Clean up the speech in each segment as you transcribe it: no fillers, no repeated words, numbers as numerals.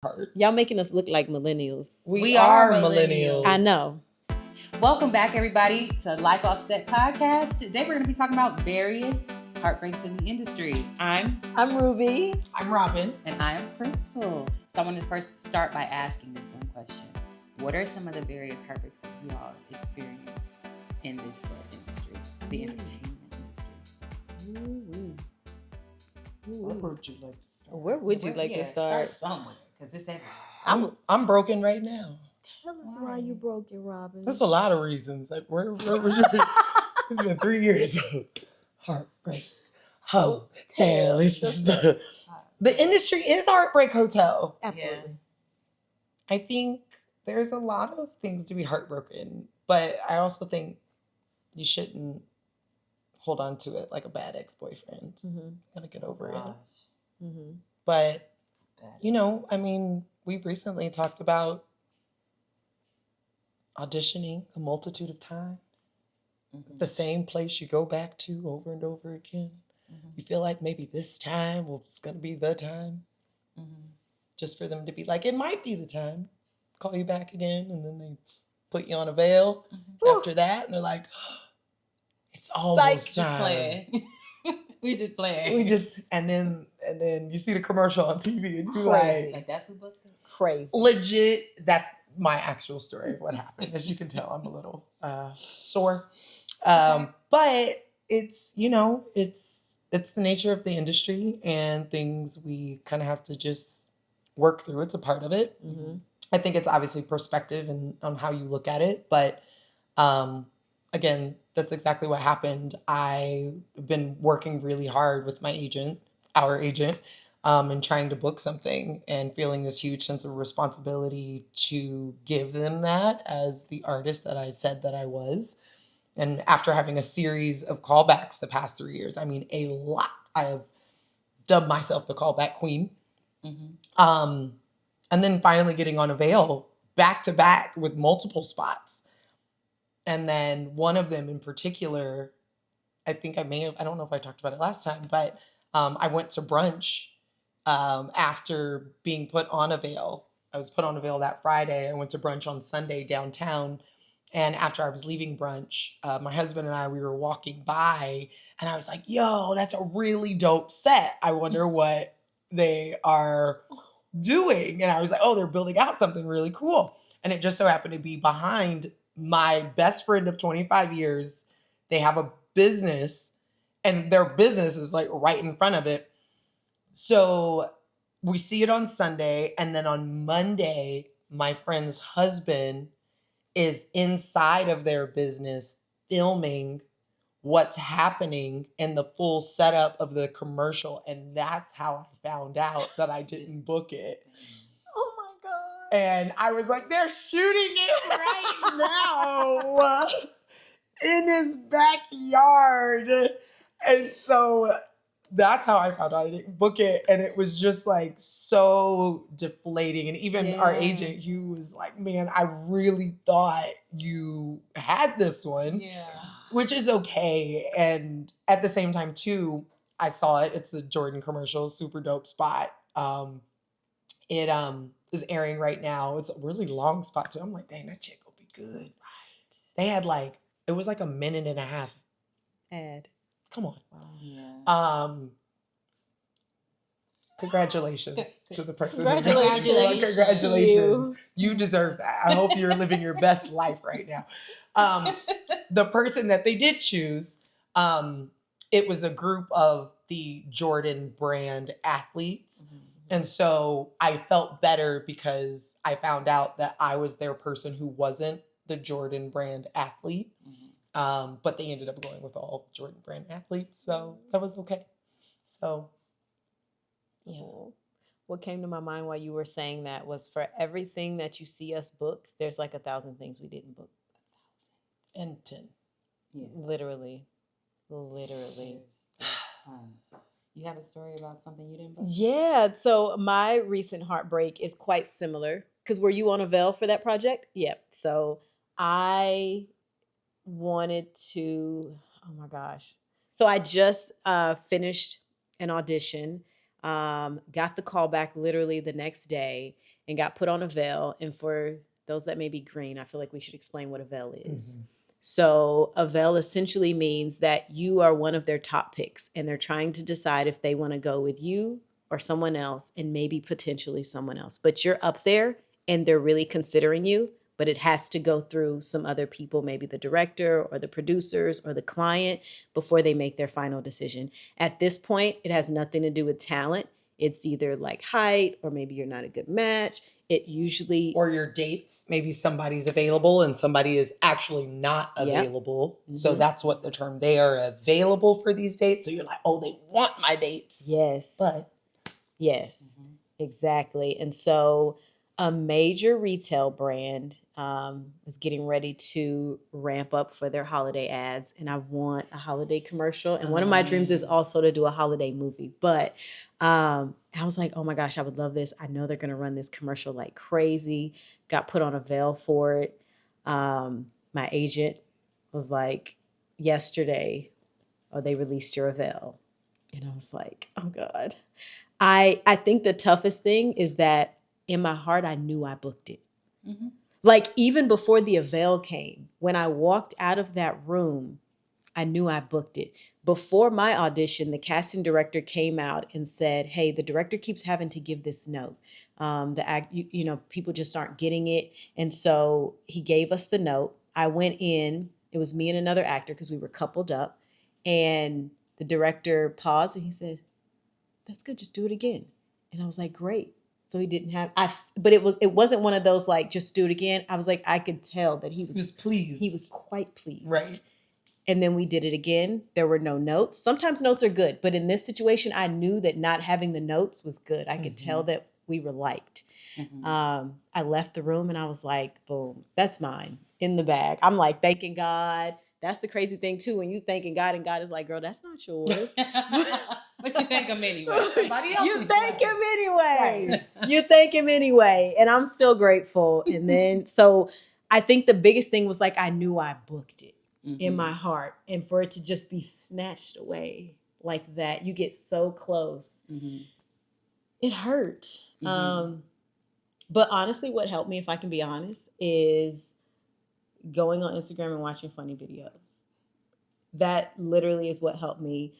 Hard. Y'all making us look like millennials. We are millennials. I know. Welcome back, everybody, to Life Offset Podcast. Today we're going to be talking about various heartbreaks in the industry. I'm Ruby. I'm Robin. And I am Crystal. So I want to first start by asking this one question. What are some of the various heartbreaks that you all experienced in this industry, the entertainment industry? Where would you like to start? Where would you like to start? Start somewhere, because it's everywhere. I'm broken right now. Tell us why you broken, Robin. There's a lot of reasons. Like, it's been 3 years of Heartbreak Hotel. It's just, the industry is Heartbreak Hotel. Absolutely. Yeah. I think there's a lot of things to be heartbroken, but I also think you shouldn't hold on to it like a bad ex-boyfriend. Gotta get over it. But, I mean, we've recently talked about auditioning a multitude of times. The same place you go back to over and over again. You feel like maybe this time, it's going to be the time. Just for them to be like, it might be the time. Call you back again. And then they put you on a veil after that. And they're like, it's almost time. We just play. And then you see the commercial on TV and you're like that's who booked it? Crazy. Legit, that's my actual story of what happened. As you can tell, I'm a little sore. But it's, it's the nature of the industry and things we kind of have to just work through. It's a part of it. I think it's obviously perspective and on how you look at it. But again, that's exactly what happened. I've been working really hard with my agent, our agent, and trying to book something and feeling this huge sense of responsibility to give them that as the artist that I said that I was. And after having a series of callbacks the past 3 years, I mean, a lot, I have dubbed myself the callback queen. And then finally getting on a veil back to back with multiple spots. And then one of them in particular, I think I don't know if I talked about it last time, but I went to brunch after being put on a veil. I was put on a veil that Friday. I went to brunch on Sunday downtown. And after I was leaving brunch, my husband and I, we were walking by and I was like, yo, that's a really dope set. I wonder what they are doing. And I was like, oh, they're building out something really cool. And it just so happened to be behind my best friend of 25 years. They have a business and their business is like right in front of it. So we see it on Sunday. And then on Monday, my friend's husband is inside of their business filming what's happening and the full setup of the commercial. And that's how I found out that I didn't book it. Oh my God. And I was like, they're shooting it right now in his backyard. And so that's how I found out I didn't book it. And it was just like so deflating. And even our agent, Hugh, was like, man, I really thought you had this one. Yeah. Which is okay. And at the same time, too, I saw it. It's a Jordan commercial, super dope spot. It is airing right now. It's a really long spot, too. I'm like, dang, that chick will be good. Right. They had it was like a minute and a half ad. Come on. Wow. Yeah. Congratulations to the person. Congratulations. You deserve that. I hope you're living your best life right now. The person that they did choose, it was a group of the Jordan brand athletes. And so I felt better because I found out that I was their person who wasn't the Jordan brand athlete. But they ended up going with all Jordan brand athletes. So that was okay. So, yeah. What came to my mind while you were saying that was for everything that you see us book, there's like 1,000 things we didn't book. And 10. Yeah. Literally. There's tons. You have a story about something you didn't book? Yeah. So my recent heartbreak is quite similar. Because were you on a veil for that project? Yep. So I wanted to, oh my gosh. So I just finished an audition, got the call back literally the next day. and got put on a veil. And for those that may be green, I feel like we should explain what a veil is. Mhm. So a veil essentially means that you are one of their top picks, and they're trying to decide if they want to go with you or someone else, and maybe potentially someone else. But you're up there and they're really considering you, but it has to go through some other people, maybe the director or the producers or the client, before they make their final decision. At this point, it has nothing to do with talent. It's either like height, or maybe you're not a good match. It usually, Or your dates, maybe somebody's available and somebody is actually not Yep. available. So Mhm. that's what the term, they are available for these dates. So you're like, oh, they want my dates. yes. But Yes, Mhm. exactly. And so a major retail brand is getting ready to ramp up for their holiday ads. And I want a holiday commercial. And one of my dreams is also to do a holiday movie. But I was like, oh my gosh, I would love this. I know they're going to run this commercial like crazy. Got put on a veil for it. My agent was like, yesterday, oh, they released your veil. And I was like, oh God. I think the toughest thing is that in my heart, I knew I booked it. Mhm. Like even before the avail came, when I walked out of that room, I knew I booked it. Before my audition, the casting director came out and said, "Hey, the director keeps having to give this note. People just aren't getting it." And so he gave us the note. I went in. It was me and another actor because we were coupled up, and the director paused and he said, "That's good. Just do it again." And I was like, "Great." So he didn't have but it wasn't one of those like just do it again. I was like, I could tell that he was pleased. he was quite pleased. Right. And then we did it again. There were no notes. Sometimes notes are good, but in this situation, I knew that not having the notes was good. I could tell that we were liked. Mhm. I left the room and I was like, boom, that's mine in the bag. I'm like thanking God. That's the crazy thing too. When you thanking God and God is like, girl, that's not yours. But you thank him anyway. Somebody else. You thank him anyway. Right. You thank him anyway. And I'm still grateful. And then, so I think the biggest thing was like, I knew I booked it in my heart. And for it to just be snatched away like that, you get so close. Mhm. It hurt. Mhm. But honestly, what helped me, if I can be honest, is going on Instagram and watching funny videos. That literally is what helped me.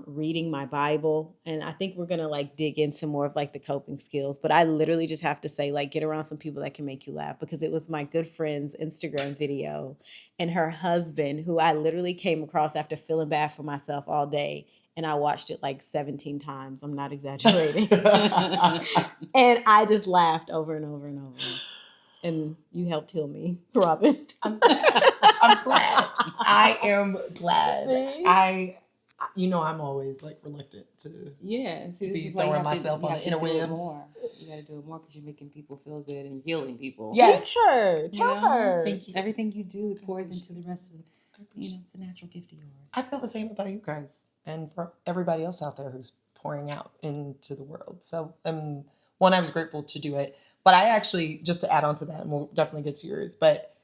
Reading my Bible. And I think we're gonna like dig into more of like the coping skills. But I literally just have to say, like, get around some people that can make you laugh, because it was my good friend's Instagram video and her husband, who I literally came across after feeling bad for myself all day. And I watched it like 17 times. I'm not exaggerating. And I just laughed over and over and over. And you helped heal me, Robin. I'm glad. I'm glad. I am glad. See? I'm always like reluctant to Yeah, and see, to this be is why you throwing have myself to, on you the have to do it interwebs. more. You got to do it more because you're making people feel good and healing people. Yes. Teach her. You Tell know? her. Thank you. Everything you do pours into the rest of. It's a natural gift of yours. I feel the same about you guys and for everybody else out there who's pouring out into the world. So, one, I was grateful to do it. But I actually, just to add on to that, and we'll definitely get to yours, but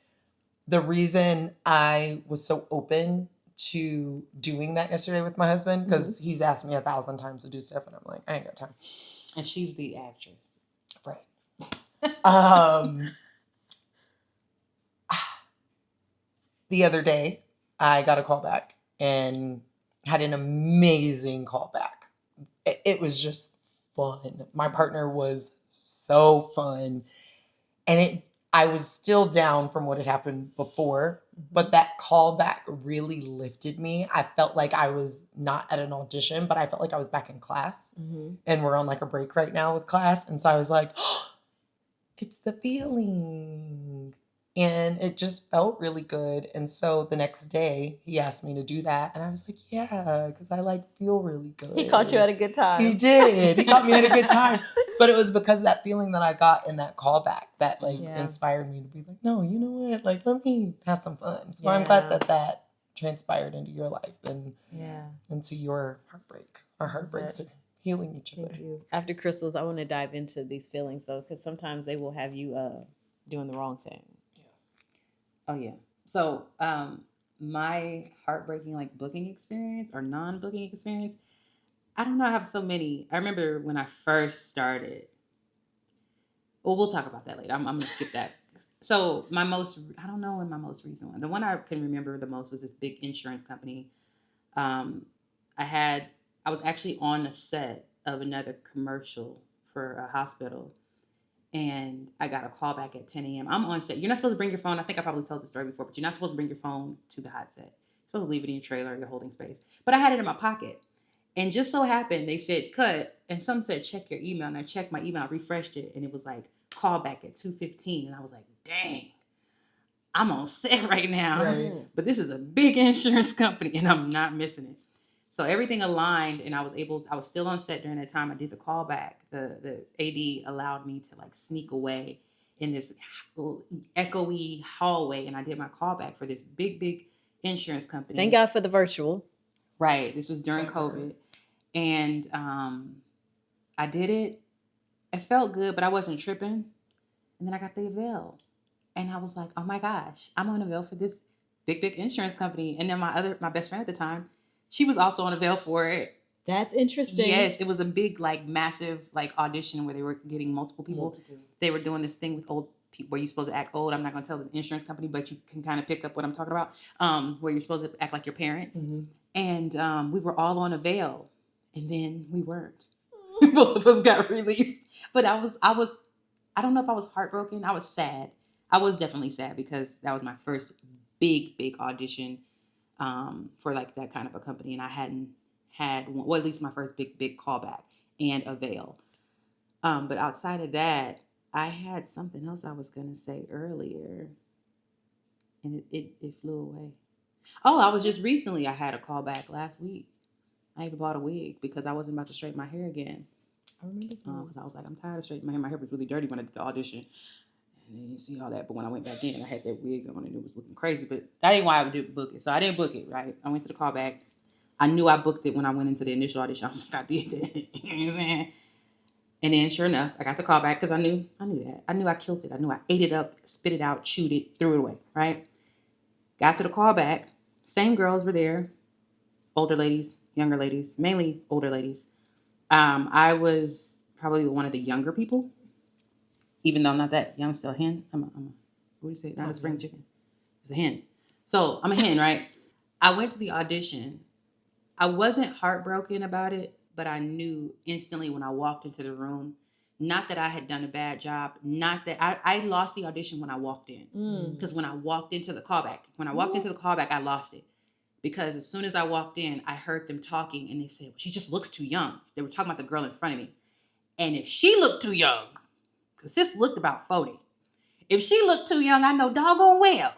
the reason I was so open to doing that yesterday with my husband, because he's asked me 1,000 times to do stuff, and I'm like, I ain't got time. And she's the actress. Right. The other day, I got a call back and had an amazing call back. It was just fun. My partner was so fun. And I was still down from what had happened before, but that call back really lifted me. I felt like I was not at an audition, but I felt like I was back in class. And we're on like a break right now with class. And so I was like, oh, it's the feeling. And it just felt really good. And so the next day he asked me to do that. And I was like, yeah, because I like feel really good. He caught you at a good time. He did. He caught me at a good time. But it was because of that feeling that I got in that callback that like inspired me to be like, no, you know what? Like, let me have some fun. So I'm glad that transpired into your life and into your heartbreak. Our heartbreaks are healing each other. Thank you. After crystals, I want to dive into these feelings though, because sometimes they will have you doing the wrong thing. Oh yeah. So my heartbreaking like booking experience or non-booking experience, I don't know, I have so many. I remember when I first started, Well, we'll talk about that later. I'm gonna skip that. So I don't know when my most recent one. The one I can remember the most was this big insurance company. Um, I was actually on the set of another commercial for a hospital, and I got a call back at 10 a.m. I'm on set. You're not supposed to bring your phone. I think I probably told the story before, but you're not supposed to bring your phone to the hot set. You're supposed to leave it in your trailer, your holding space. But I had it in my pocket. And just so happened, they said cut, and some said check your email. And I checked my email, I refreshed it, and it was like call back at 2:15. And I was like, dang, I'm on set right now. Right. But this is a big insurance company, and I'm not missing it. So everything aligned, and I was still on set during that time. I did the callback. The AD allowed me to like sneak away in this echoey hallway, and I did my callback for this big insurance company. Thank God for the virtual. Right. This was during COVID. And I did it. It felt good, but I wasn't tripping. And then I got the avail. And I was like, oh my gosh, I'm on avail for this big insurance company. And then my best friend at the time, she was also on avail for it. That's interesting. Yes, it was a big, like, massive, like, audition where they were getting multiple people. They were doing this thing with old people where you're supposed to act old. I'm not going to tell the insurance company, but you can kind of pick up what I'm talking about. Where you're supposed to act like your parents. Mm-hmm. And we were all on avail, and then we weren't. Both of us got released. But I don't know if I was heartbroken. I was sad. I was definitely sad because that was my first big audition for like that kind of a company, and I hadn't had one, well, at least my first big callback and avail. But outside of that, I had something else I was gonna say earlier, and it flew away. Oh, I had a callback last week. I even bought a wig because I wasn't about to straighten my hair again. I remember Because I was like, I'm tired of straightening my hair. My hair was really dirty when I did the audition. And I didn't see all that. But when I went back in, I had that wig on and it was looking crazy. But that ain't why I didn't book it. So I didn't book it, right? I went to the callback. I knew I booked it when I went into the initial audition. I was like, I did that. You know what I'm saying? And then sure enough, I got the callback because I knew that. I knew I killed it. I knew I ate it up, spit it out, chewed it, threw it away, right? Got to the callback. Same girls were there. Older ladies, younger ladies, mainly older ladies. I was probably one of the younger people, even though I'm not that young. I'm still a hen. I'm a what do you say? Not a spring chicken. It's a hen. So I'm a hen, right? I went to the audition. I wasn't heartbroken about it, but I knew instantly when I walked into the room, not that I had done a bad job, not that I lost the audition when I walked in. Because when I walked into the callback, I lost it. Because as soon as I walked in, I heard them talking and they said, well, she just looks too young. They were talking about the girl in front of me. And if she looked too young, because sis looked about 40, if she looked too young, I know doggone well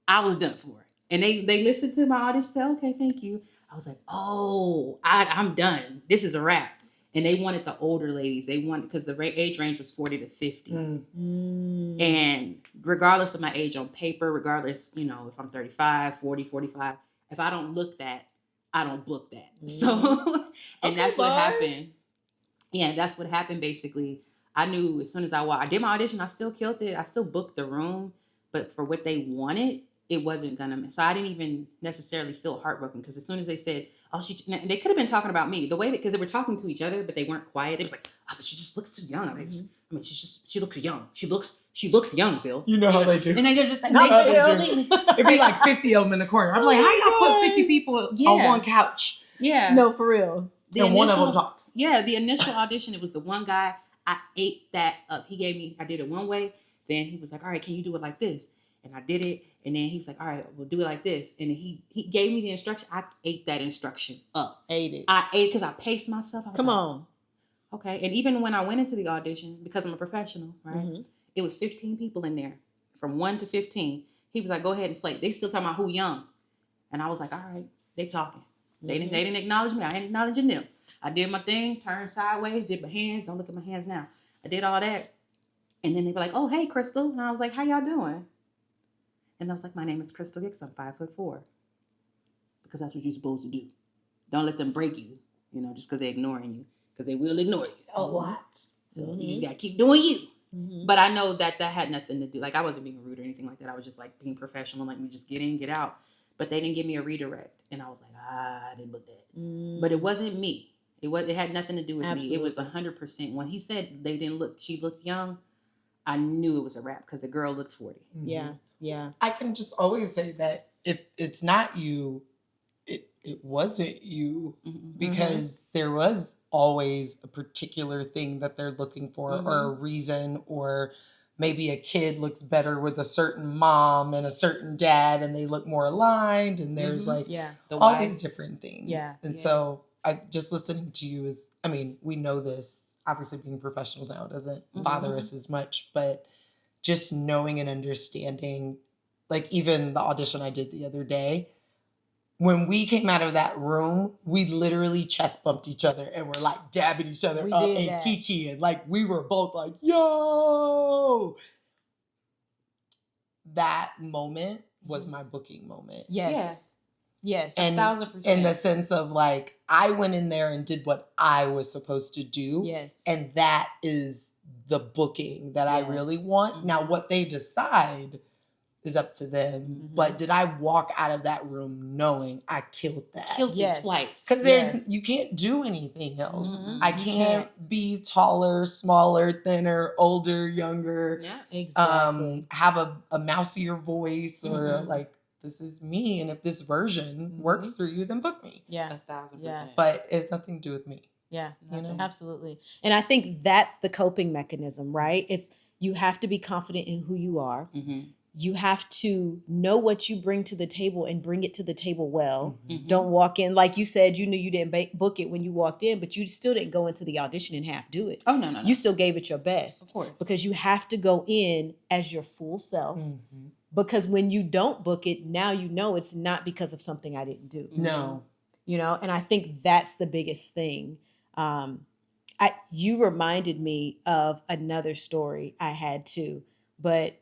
I was done for. And they listened to my audition, said, okay, thank you. I was like, oh, I'm done. This is a wrap. And they wanted the older ladies. They wanted, because the age range was 40 to 50. And regardless of my age on paper, regardless, if I'm 35, 40, 45, if I don't look that, I don't book that. So, and that's what happened. Yeah, that's what happened basically. I knew as soon as I did my audition, I still killed it. I still booked the room, but for what they wanted, it wasn't gonna. So I didn't even necessarily feel heartbroken because as soon as they said, "Oh, they could have been talking about me." The way because they were talking to each other, but they weren't quiet. They were like, "Oh, but she just looks too young." She looks young. She looks young, Bill. You know how they do. And they're just like, it'd be like 50 of them in the corner. I'm like, how y'all put 50 people on one couch? Yeah, no, for real. And one of them talks. Yeah, the initial audition, it was the one guy. I ate that up. I did it one way. Then he was like, all right, can you do it like this? And I did it. And then he was like, all right, we'll do it like this. And he gave me the instruction. I ate that instruction up. I ate because I paced myself. I was Come like, on. Okay. And even when I went into the audition, because I'm a professional, right? It was 15 people in there from 1 to 15. He was like, go ahead and slate. They still talking about who young. And I was like, all right, they talking. They didn't acknowledge me. I ain't acknowledging them. I did my thing, turned sideways, did my hands. Don't look at my hands now. I did all that. And then they were like, oh, hey, Crystal. And I was like, how y'all doing? And I was like, my name is Crystal Hicks. I'm 5'4". Because that's what you're supposed to do. Don't let them break you, just because they're ignoring you. Because they will ignore you. A lot. So you just got to keep doing you. But I know that had nothing to do. Like, I wasn't being rude or anything like that. I was just, like, being professional. Like, we just get in, get out. But they didn't give me a redirect. And I was like, I didn't book that. But it wasn't me. It had nothing to do with me. It was 100%. When he said they didn't look, she looked young, I knew it was a wrap because the girl looked 40. Yeah. Yeah. I can just always say that if it's not you, it wasn't you, because there was always a particular thing that they're looking for, or a reason, or maybe a kid looks better with a certain mom and a certain dad and they look more aligned, and there's like all these different things. Yeah. And so I just listening to you is, I mean, we know this, obviously being professionals now doesn't bother us as much, but just knowing and understanding, like even the audition I did the other day, when we came out of that room, we literally chest bumped each other and were like dabbing each other We up did and that. kiki, and like we were both like, yo. That moment was my booking moment. Yes. Yes. And 1,000%. in the sense of like, I went in there and did what I was supposed to do. Yes. And that is the booking that I really want. Now, what they decide is up to them. But did I walk out of that room knowing I killed that? Killed it twice. Because you can't do anything else. I can't be taller, smaller, thinner, older, younger. Yeah, exactly. Have a mousier voice, or like, this is me. And if this version works for you, then book me. Yeah. 1,000%. But it has nothing to do with me. Yeah, You know? absolutely. And I think that's the coping mechanism, right? It's, you have to be confident in who you are. You have to know what you bring to the table and bring it to the table well. Don't walk in, like you said, you knew you didn't book it when you walked in, but you still didn't go into the audition and half do it. Oh, no. You still gave it your best. Of course. Because you have to go in as your full self. Because when you don't book it, now you know it's not because of something I didn't do. No. You know, and I think that's the biggest thing. You reminded me of another story I had too, but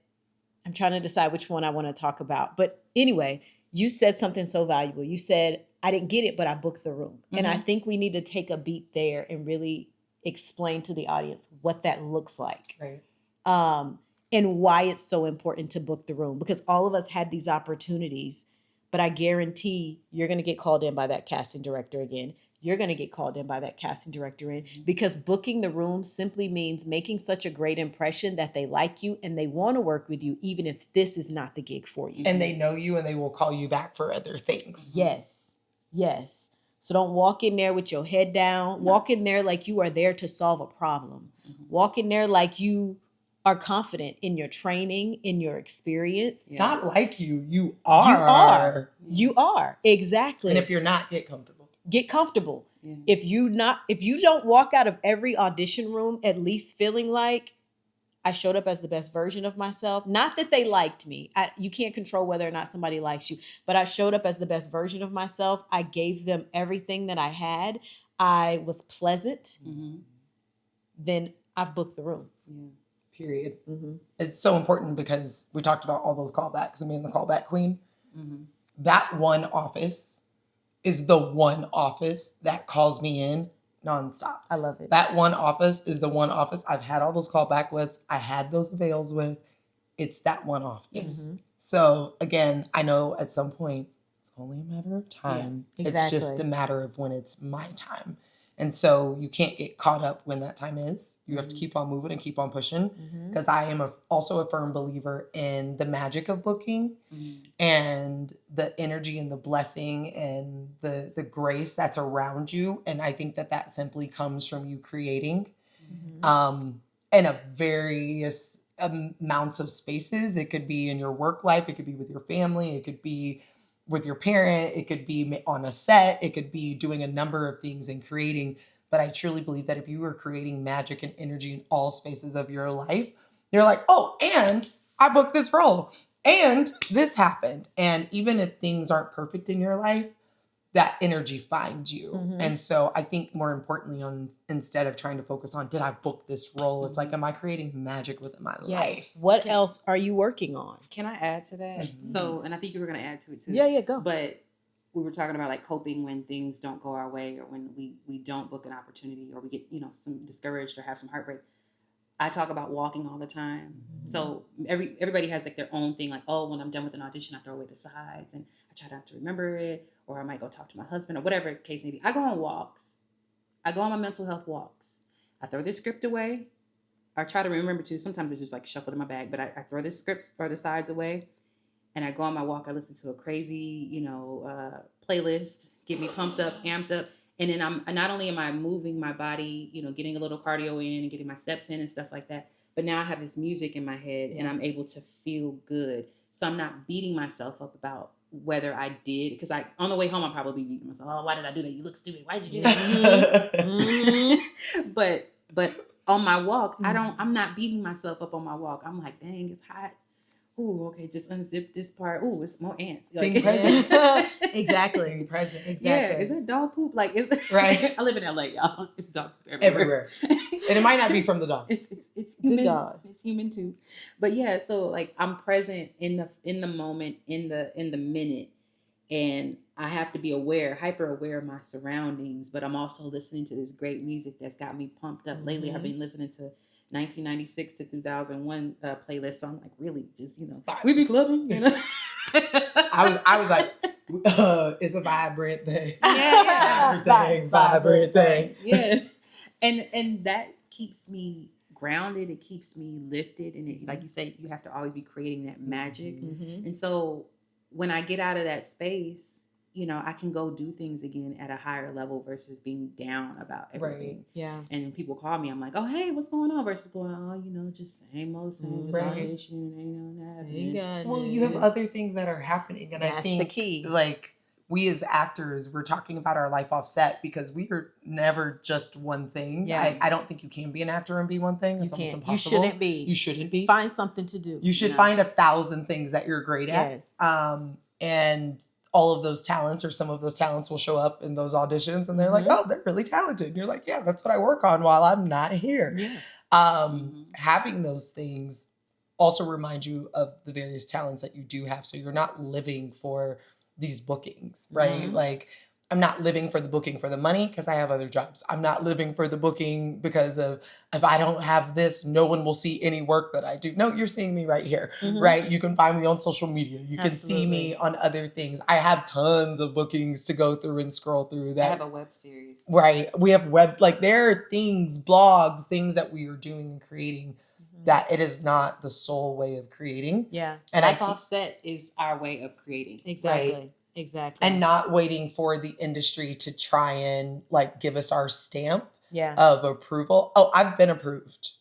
I'm trying to decide which one I want to talk about. But anyway, you said something so valuable. You said, I didn't get it, but I booked the room. And I think we need to take a beat there and really explain to the audience what that looks like. Right. And why it's so important to book the room. Because all of us had these opportunities, but I guarantee you're going to get called in by that casting director again. You're going to get called in by that casting director in, because booking the room simply means making such a great impression that they like you and they want to work with you, even if this is not the gig for you. And they know you and they will call you back for other things. Yes. Yes. So don't walk in there with your head down. No. Walk in there like you are there to solve a problem. Walk in there like you are confident in your training, in your experience. Not like you are. You are. You are. Exactly. And if you're not, get comfortable. Get comfortable. Yeah. If you don't walk out of every audition room at least feeling like I showed up as the best version of myself. Not that they liked me. You can't control whether or not somebody likes you, but I showed up as the best version of myself. I gave them everything that I had. I was pleasant. Then I've booked the room. Yeah. Period. It's so important because we talked about all those callbacks. I mean, the callback queen. That one office is the one office that calls me in nonstop. I love it. That one office is the one office I've had all those callback with. I had those avails with. It's that one office. So again, I know at some point it's only a matter of time. Yeah, exactly. It's just a matter of when it's my time. And so you can't get caught up when that time is. You have to keep on moving and keep on pushing. Because I am also a firm believer in the magic of booking and the energy and the blessing and the grace that's around you. And I think that simply comes from you creating in a various amounts of spaces. It could be in your work life. It could be with your family. It could be with your parent, it could be on a set, it could be doing a number of things and creating. But I truly believe that if you are creating magic and energy in all spaces of your life, you're like, oh, and I booked this role, and this happened. And even if things aren't perfect in your life, that energy finds you. And so I think more importantly, instead of trying to focus on, did I book this role? It's like, am I creating magic within my life? What else are you working on? Can I add to that? So, and I think you were going to add to it too. Yeah, go. But we were talking about like coping when things don't go our way, or when we don't book an opportunity, or we get, some discouraged or have some heartbreak. I talk about walking all the time. So everybody has like their own thing. Like, oh, when I'm done with an audition, I throw away the sides and I try not to remember it. Or I might go talk to my husband, or whatever the case may be. I go on walks. I go on my mental health walks. I throw the script away. I try to remember to. Sometimes it's just like shuffled in my bag, but I throw the scripts or the sides away, and I go on my walk. I listen to a crazy, playlist, get me pumped up, amped up, and then I'm not only am I moving my body, getting a little cardio in and getting my steps in and stuff like that, but now I have this music in my head, and I'm able to feel good. So I'm not beating myself up about whether I did, because on the way home I'll probably be beating myself. Oh, why did I do that? You look stupid. Why did you do that? Mm-hmm. But on my walk, I'm not beating myself up on my walk. I'm like, dang, it's hot. Ooh, okay, just unzip this part. Ooh, it's more ants. Like, being present. Exactly. Being present. Exactly. Yeah, is that dog poop? Like, is right? I live in LA, y'all. It's dog poop Everywhere. And it might not be from the dog. It's human. Good God. It's human too. But yeah, so like I'm present in the moment, in the minute, and I have to be hyper aware of my surroundings. But I'm also listening to this great music that's got me pumped up. Lately, I've been listening to 1996 to 2001 playlist. So I'm like, really, just we be clubbing. I was like, it's a vibrant thing. Yeah. Vibrant thing. Yeah, and that keeps me grounded. It keeps me lifted, and like you say, you have to always be creating that magic. And so when I get out of that space, I can go do things again at a higher level versus being down about everything. Right. Yeah. And when people call me, I'm like, oh, hey, what's going on? Versus going, oh, just same old, just all Right. this shit, ain't that. Well, you have other things that are happening, and That's I think the key. like we as actors, we're talking about our life offset because we are never just one thing. Yeah. I don't think you can be an actor and be one thing. It's almost impossible. You shouldn't be. You shouldn't be. Find something to do. You should find 1,000 things that you're great at. Yes. And all of those talents or some of those talents will show up in those auditions, and they're like, oh, they're really talented. And you're like, yeah, that's what I work on while I'm not here. Yeah. Having those things also remind you of the various talents that you do have. So you're not living for these bookings, right? Like, I'm not living for the booking for the money because I have other jobs. I'm not living for the booking because of if I don't have this, no one will see any work that I do. No, you're seeing me right here, right? You can find me on social media. You can see me on other things. I have tons of bookings to go through and scroll through. That I have a web series. Right. We have there are things, blogs, things that we are doing and creating that it is not the sole way of creating. Yeah. And Life offset is our way of creating. Exactly. Right. Exactly. And not waiting for the industry to try and give us our stamp Yeah. of approval. Oh, I've been approved.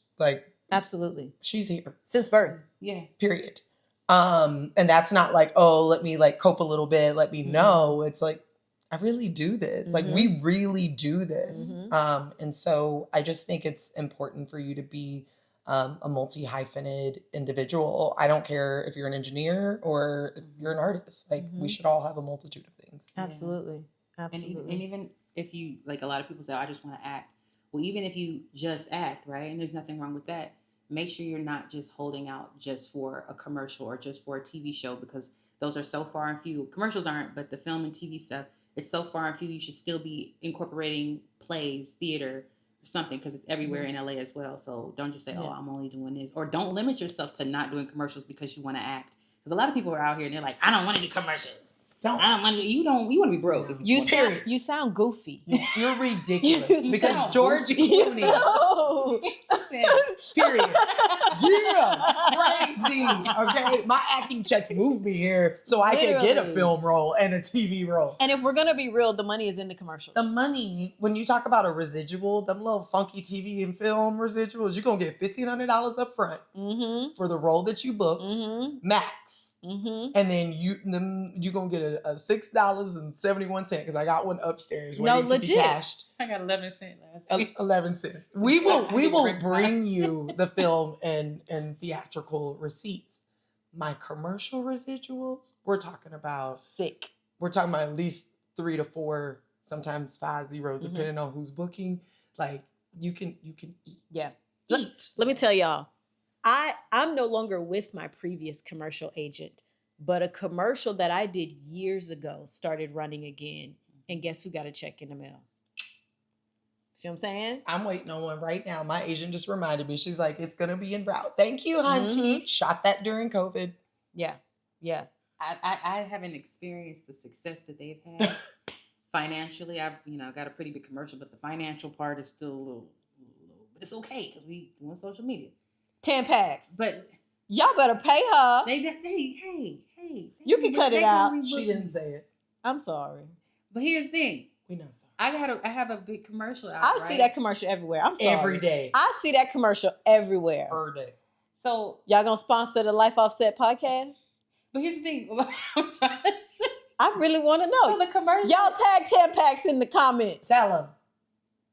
Absolutely. She's here. Since birth. Yeah. Period. And that's not like, oh, let me cope a little bit. Let me know. It's like, I really do this. We really do this. And so I just think it's important for you to be a multi-hyphenate individual. I don't care if you're an engineer or if you're an artist. We should all have a multitude of things. Absolutely. Absolutely. And even if you, a lot of people say, I just want to act. Well, even if you just act, right? And there's nothing wrong with that. Make sure you're not just holding out just for a commercial or just for a TV show, because those are so far and few. Commercials aren't, but the film and TV stuff, it's so far and few. You should still be incorporating plays, theater, something, because it's everywhere in LA as well. So don't just say, oh, I'm only doing this, or don't limit yourself to not doing commercials because you want to act. Because a lot of people are out here and they're like, I don't want to do commercials. You want to be broke. You sound goofy. You're ridiculous. Because George Clooney. No. Period. Yeah. Crazy. Okay. My acting checks moved me here so I can get a film role and a TV role. And if we're going to be real, the money is in the commercials. The money, when you talk about a residual, them little funky TV and film residuals, you're going to get $1,500 up front for the role that you booked, max. And then you gonna get a $6.71 because I got one upstairs waiting to be cashed. I got 11 cents last week. 11 cents. We will bring you the film and theatrical receipts. My commercial residuals, we're talking about sick. We're talking about at least 3 to 4, sometimes 5 zeros, depending on who's booking. You can eat. Yeah. Eat. Let me tell y'all. I'm no longer with my previous commercial agent, but a commercial that I did years ago started running again. And guess who got a check in the mail? See what I'm saying? I'm waiting on one right now. My agent just reminded me. She's like, it's going to be en route. Thank you, Hunty. Shot that during COVID. Yeah. Yeah. I haven't experienced the success that they've had financially. I've, got a pretty big commercial, but the financial part is still a little but it's okay because we doing social media. Tampax. But Y'all better pay her. hey. You can cut it out. She didn't say it. I'm sorry. But here's the thing. We know sorry. I have a big commercial out. I see that commercial everywhere. I'm sorry. Every day. I see that commercial everywhere. Every day. So Y'all gonna sponsor the Life Offset podcast? but here's the thing. I'm trying to say. I really want to know. So the commercial. Y'all tag Tampax in the comments. Tell them.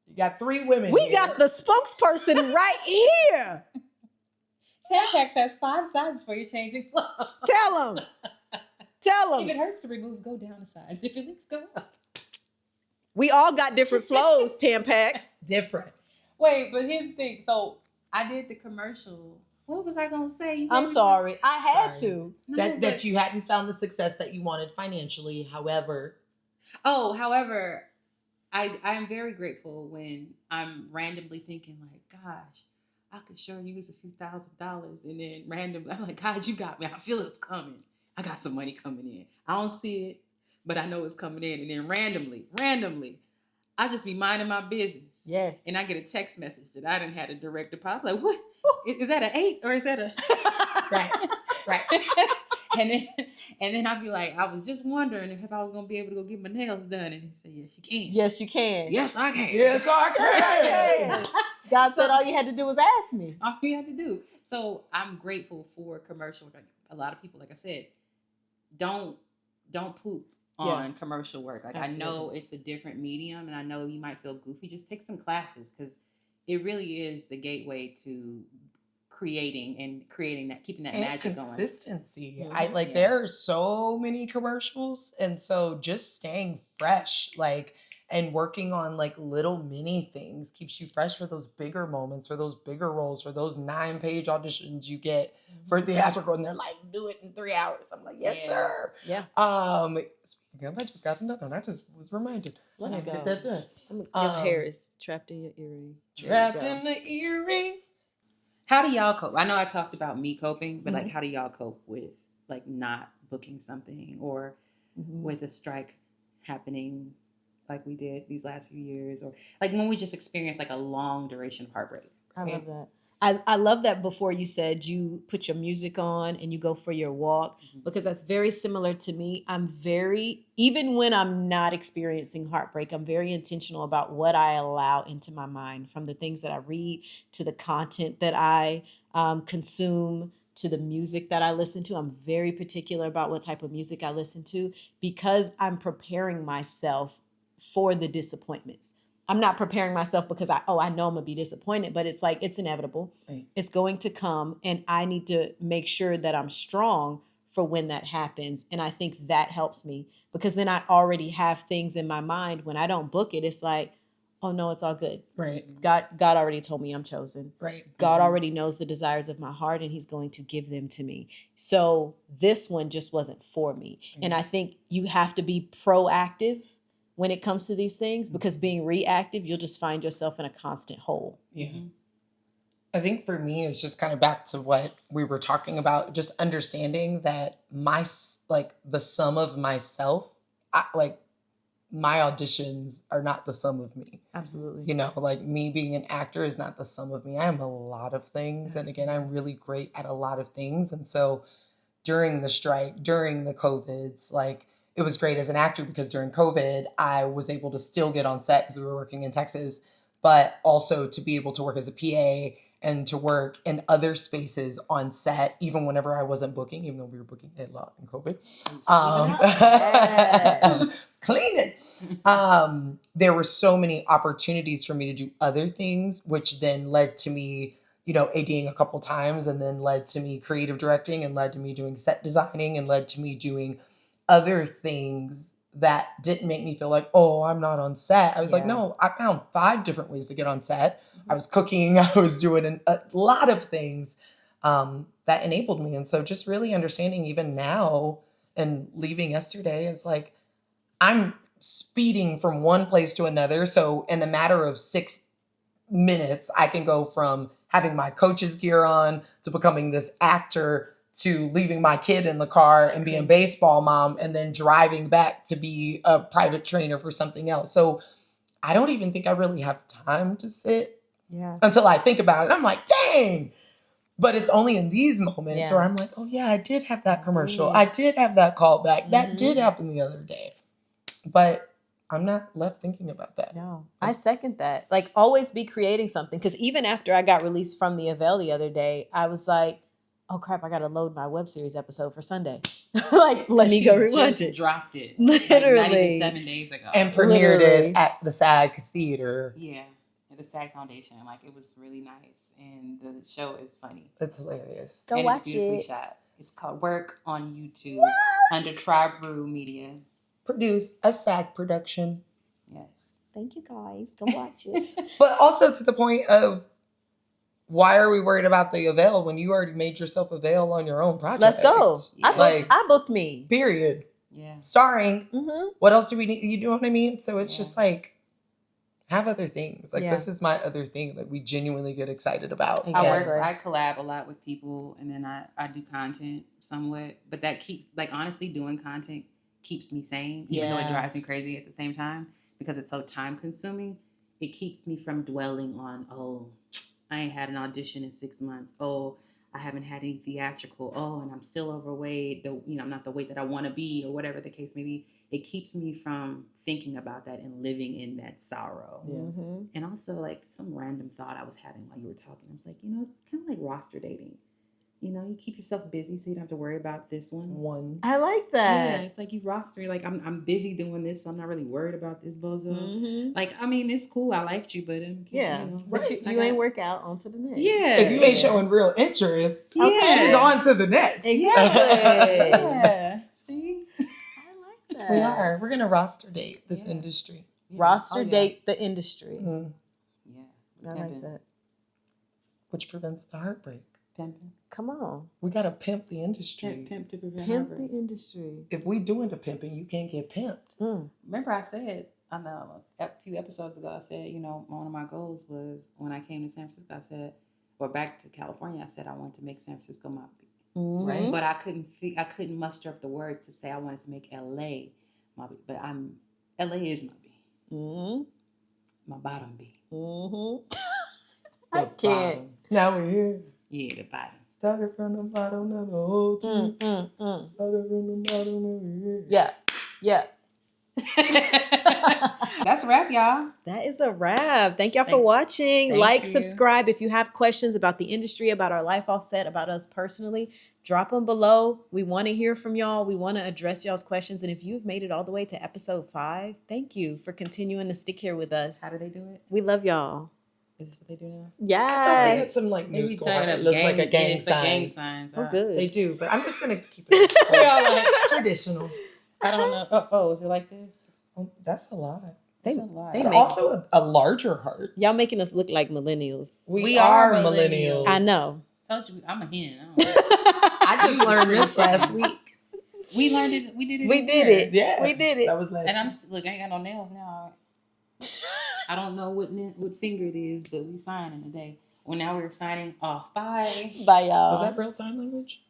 You got 3 women. We here. got the spokesperson right here. Tampax has 5 sizes for your changing clothes. Tell them. Tell If them. it hurts to remove, go down a size. If it leaks, go up. We all got different flows, Tampax. different. Wait, but here's the thing. So I did the commercial. What was I gonna say? You I'm gave me- sorry. I had Sorry. to. No, that but- you hadn't found the success that you wanted financially. However, however, I am very grateful when I'm randomly thinking like, gosh, I could sure use a few $1,000s, and then randomly I'm like, God, you got me. I feel it's coming. I got some money coming in. I don't see it, but I know it's coming in. And then randomly, I just be minding my business. Yes. And I get a text message that I didn't have a direct deposit. Like, what? Is that an 8 or is that a right. and then I'd be like, I was just wondering if I was gonna be able to go get my nails done. And he said, yes, you can. Yes, you can. Yes, I can. Yes, I can. God said all you had to do was ask me. All you had to do. So I'm grateful for commercial work. A lot of people, like I said, don't poop on commercial work. Like Absolutely. I know it's a different medium, and I know you might feel goofy. Just take some classes because it really is the gateway to creating that, keeping that And magic going. consistency. Mhm. I like Yeah. there are so many commercials, and so just staying fresh, like, and working on like little mini things keeps you fresh for those bigger moments, for those bigger roles, for those 9-page auditions you get for theatrical, and they're like, do it in 3 hours. I'm like, yes, Yeah. sir. Yeah. Speaking of, I just got another one. I just was reminded. Let I me need to go. get that done. Your hair is trapped in your earring. There you Trapped go. in the earring. How do y'all cope? I know I talked about me coping, but Mm-hmm. like, how do y'all cope with like not booking something or Mhm. with a strike happening like we did these last few years, or like when we just experienced like a long duration of heartbreak? I love that. I love that before you said you put your music on and you go for your walk, because that's very similar to me. Even when I'm not experiencing heartbreak, I'm very intentional about what I allow into my mind, from the things that I read to the content that I consume to the music that I listen to. I'm very particular about what type of music I listen to, because I'm preparing myself for the disappointments. I'm not preparing myself because I know I'm gonna be disappointed, but it's like, it's inevitable. Right. It's going to come, and I need to make sure that I'm strong for when that happens. And I think that helps me, because then I already have things in my mind. When I don't book it, it's like, oh no, it's all good. Right. God already told me I'm chosen. Right. God already knows the desires of my heart, and he's going to give them to me. So this one just wasn't for me. And I think you have to be proactive when it comes to these things, because being reactive, you'll just find yourself in a constant hole. Yeah. I think for me, it's just kind of back to what we were talking about, just understanding that the sum of myself, my auditions are not the sum of me. Absolutely. You know, like me being an actor is not the sum of me. I am a lot of things. And again, I'm really great at a lot of things. And so during the strike, during the COVIDs, like, it was great as an actor because during COVID, I was able to still get on set because we were working in Texas, but also to be able to work as a PA and to work in other spaces on set, even whenever I wasn't booking, even though we were booking a lot in COVID. Clean it. There were so many opportunities for me to do other things, which then led to me, ADing a couple times, and then led to me creative directing, and led to me doing set designing, and led to me doing other things that didn't make me feel like, oh, I'm not on set. I was like, no, I found 5 different ways to get on set. I was cooking, I was doing a lot of things that enabled me. And so just really understanding even now and leaving yesterday is like, I'm speeding from one place to another. So in the matter of 6 minutes, I can go from having my coach's gear on to becoming this actor, to leaving my kid in the car and being baseball mom, and then driving back to be a private trainer for something else. So I don't even think I really have time to sit Yeah. until I think about it. I'm like, dang. But it's only in these moments Yeah. where I'm like, oh yeah, I did have that I commercial. did. I did have that callback. That Mhm. did happen the other day. But I'm not left thinking about that. No, I second that. Like, always be creating something. Because even after I got released from the Avail the other day, I was like, oh crap, I got to load my web series episode for Sunday. Like, let me She go rewatch just it. dropped it. Literally. Like, not even 7 days ago. And premiered Literally. it at the SAG Theater. yeah, at the SAG Foundation. Like, it was really nice, and the show is funny. It's hilarious. Go and watch it's beautifully it. shot. It's called Werk on YouTube under Tribe Brew Media. Produced a SAG production. Yes. Thank you guys. Go watch it. But also to the point of, why are we worried about the Avail when you already made yourself Avail on your own project? Let's go. Yeah. I booked me. Period. Yeah. Starring. Mm-hmm. What else do we need? You know what I mean? So it's Yeah. just like, have other things. Like, Yeah. this is my other thing that we genuinely get excited about. Exactly. I collab a lot with people, and then I do content somewhat, but that keeps, like, honestly, doing content keeps me sane, even though it Yeah. drives me crazy at the same time, because it's so time consuming. It keeps me from dwelling on, oh, I ain't had an audition in 6 months. Oh, I haven't had any theatrical. Oh, and I'm still overweight. I'm not the weight that I want to be, or whatever the case may be. It keeps me from thinking about that and living in that sorrow. Yeah. Mm-hmm. And also, like, some random thought I was having while you were talking. I was like, it's kind of like roster dating. You keep yourself busy so you don't have to worry about this one. I like Yeah, that. it's like you roster. Like, I'm busy doing this, so I'm not really worried about this bozo. Mm-hmm. Like, I mean, it's cool. I liked you, but Yeah. But I you got- ain't work out onto the next. Yeah. If you ain't showing real interest, Okay. she's on to the next. Exactly. Yeah. See? I like that. We are. We're gonna roster date this Yeah. industry. Yeah. Roster Oh, yeah. date the industry. Mm. Yeah. I like that. Which prevents the heartbreak. Pimping. Come on. We gotta pimp the industry. Pimp to prevent Pimp heartbreak. the industry. If we doing the pimping, you can't get pimped. Mm. Remember, I said, I know a few episodes ago, I said, one of my goals was when I came to San Francisco, I said, or back to California, I said I wanted to make San Francisco my beat. Mhm. Right? But I couldn't muster up the words to say I wanted to make LA my beat. But LA is my beat. Mm-hmm. My bottom beat. Mm-hmm. The I can't. bottom. Now we're here. Yeah, the bottom. Started from the bottom of the whole team. Started from the bottom of the here. Yeah. Yeah. That's a wrap, y'all. That is a wrap. Thank y'all for Thanks. watching. Thank Like, you. subscribe. If you have questions about the industry, about our life offset, about us personally, drop them below. We want to hear from y'all. We want to address y'all's questions. And if you've made it all the way to episode 5, thank you for continuing to stick here with us. How do they do it? We love y'all. Is this what they do now? I thought they Yeah. had some like new Maybe school. talking It up looks like a gang it's a gang sign. sign. Oh, good. They do, but I'm just gonna keep it We all like, traditional. I don't know. Oh, is it like this? That's a lot. That's They- a lot. they But make- also a larger heart. Y'all making us look like millennials. We are are millennials. millennials. I know. Told you, I'm a hen. I just learned this last week. We learned it. We did it. We in did here. it. Yeah, We did it. That was last. And week. look, I ain't got no nails now. I don't know what finger it is, but we signing today. Well, now we're signing off. Bye. Bye, y'all. Was that real sign language?